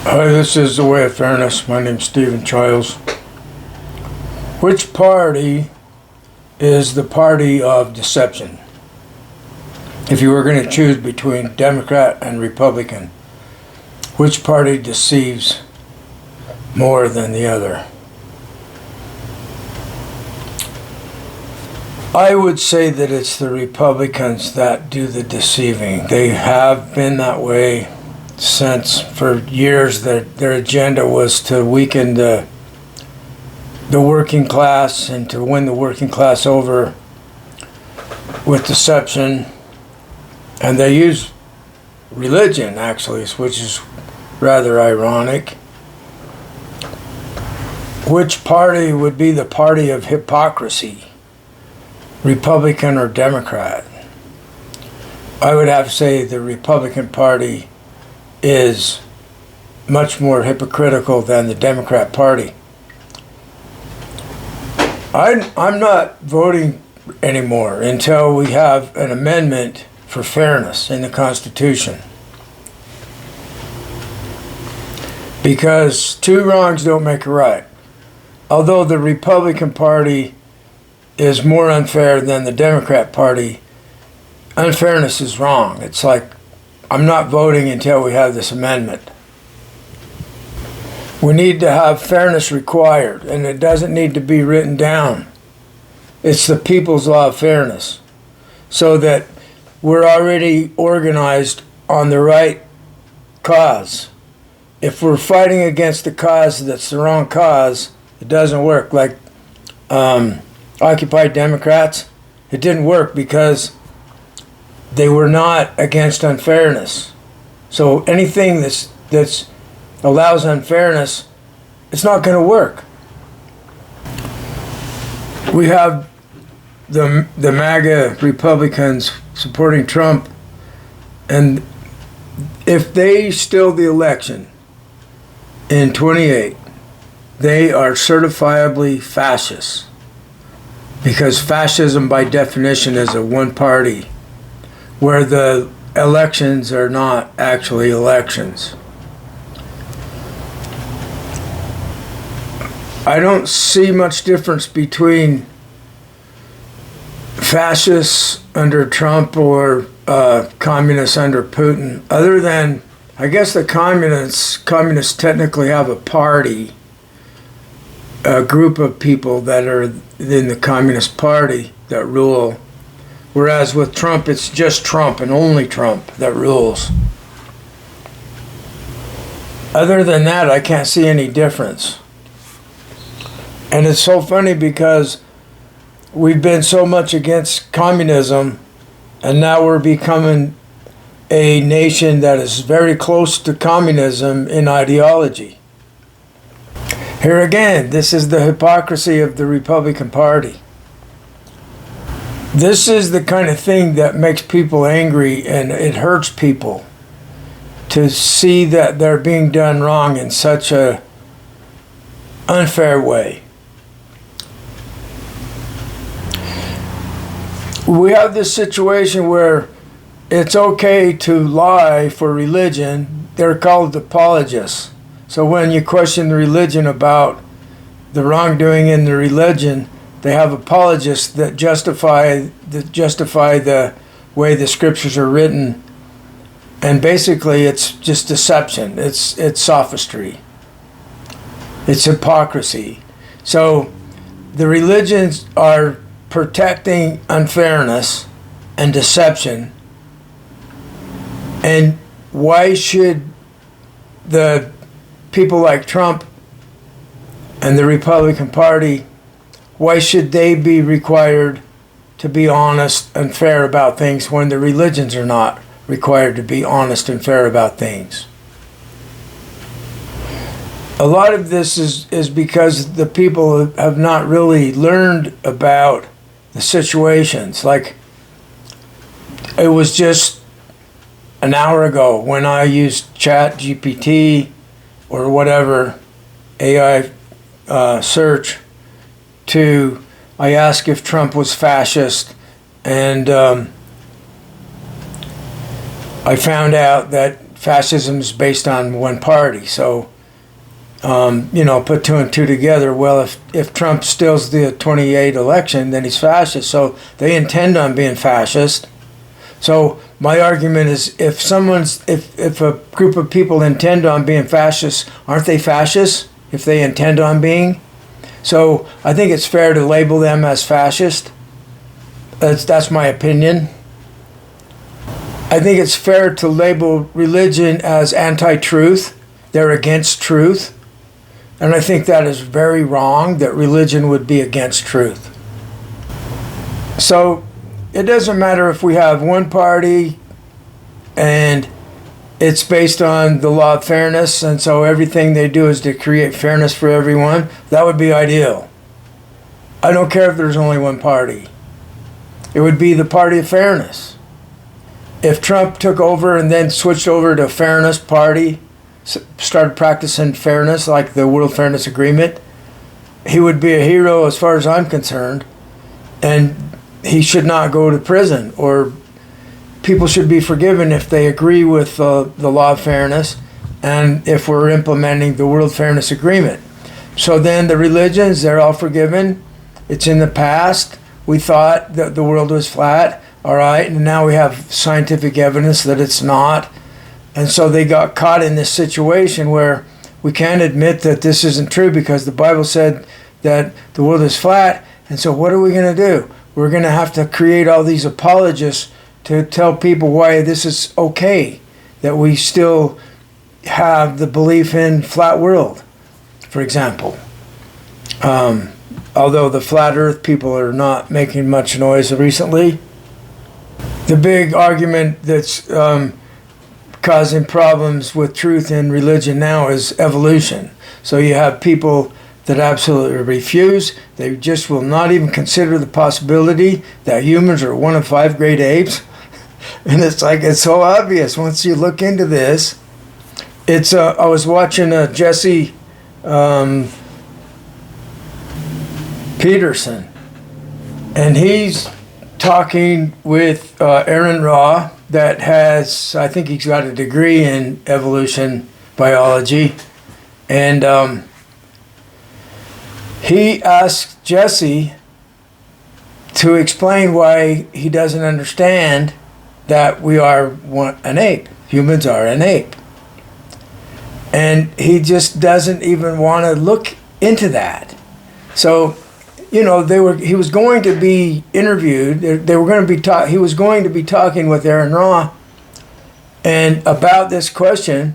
Hi, this is The Way of Fairness. My name's Stephen Childs. Which party is the party of deception? If you were going to choose between Democrat and Republican, which party deceives more than the other? I would say that it's the Republicans that do the deceiving. They have been that way since for years. Their agenda was to weaken the working class and to win the working class over with deception. And they use religion, actually, which is rather ironic. Which party would be the party of hypocrisy? Republican or Democrat? I would have to say the Republican Party is much more hypocritical than the Democrat Party. I'm not voting anymore until we have an amendment for fairness in the Constitution. Because two wrongs don't make a right. Although the Republican Party is more unfair than the Democrat Party, unfairness is wrong. It's like, I'm not voting until we have this amendment. We need to have fairness required, and it doesn't need to be written down. It's the people's law of fairness, so that we're already organized on the right cause. If we're fighting against the cause that's the wrong cause, it doesn't work. Like Occupy Democrats, it didn't work because they were not against unfairness. So anything that's allows unfairness, it's not going to work. We have the MAGA Republicans supporting Trump, and if they steal the election in 28, they are certifiably fascists. Because fascism, by definition, is a one party, where the elections are not actually elections. I don't see much difference between fascists under Trump or communists under Putin, other than, I guess, the communists technically have a party, a group of people that are in the Communist Party that rule, whereas with Trump, it's just Trump and only Trump that rules. Other than that, I can't see any difference. And it's so funny because we've been so much against communism, and now we're becoming a nation that is very close to communism in ideology. Here again, this is the hypocrisy of the Republican Party. This is the kind of thing that makes people angry, and it hurts people to see that they're being done wrong in such a unfair way. We have this situation where it's okay to lie for religion. They're called apologists. So when you question the religion about the wrongdoing in the religion, they have apologists that justify the way the scriptures are written. And basically it's just deception. It's sophistry. It's hypocrisy. So the religions are protecting unfairness and deception. And why should the people like Trump and the Republican Party, why should they be required to be honest and fair about things when the religions are not required to be honest and fair about things? A lot of this is because the people have not really learned about the situations. Like, it was just an hour ago when I used Chat GPT or whatever AI search I asked if Trump was fascist, and I found out that fascism is based on one party. So, put two and two together. Well, if Trump steals the 28 election, then he's fascist. So they intend on being fascist. So my argument is, if a group of people intend on being fascists, aren't they fascists if they intend on being? So I think it's fair to label them as fascist. That's my opinion. I think it's fair to label religion as anti-truth. They're against truth. And I think that is very wrong, that religion would be against truth. So it doesn't matter if we have one party and it's based on the law of fairness, and so everything they do is to create fairness for everyone. That would be ideal. I don't care if there's only one party. It would be the party of fairness. If Trump took over and then switched over to a fairness party, started practicing fairness like the World Fairness Agreement, he would be a hero as far as I'm concerned, and he should not go to prison, or people should be forgiven if they agree with the law of fairness and if we're implementing the World Fairness Agreement. So then the religions, they're all forgiven. It's in the past. We thought that the world was flat, all right, and now we have scientific evidence that it's not. And so they got caught in this situation where we can't admit that this isn't true because the Bible said that the world is flat. And so what are we going to do? We're going to have to create all these apologists to tell people why this is okay, that we still have the belief in flat world, for example. Although the flat earth people are not making much noise recently. The big argument that's causing problems with truth in religion now is evolution. So you have people that absolutely refuse. They just will not even consider the possibility that humans are one of 5 great apes. And it's like, it's so obvious once you look into this. It's I was watching Jesse Peterson, and he's talking with Aaron Ra, that has, I think he's got a degree in evolution biology, and he asked Jesse to explain why he doesn't understand that we are an ape. Humans are an ape. And he just doesn't even want to look into that. So, he was going to be interviewed. They were going to be he was going to be talking with Aaron Ra and about this question,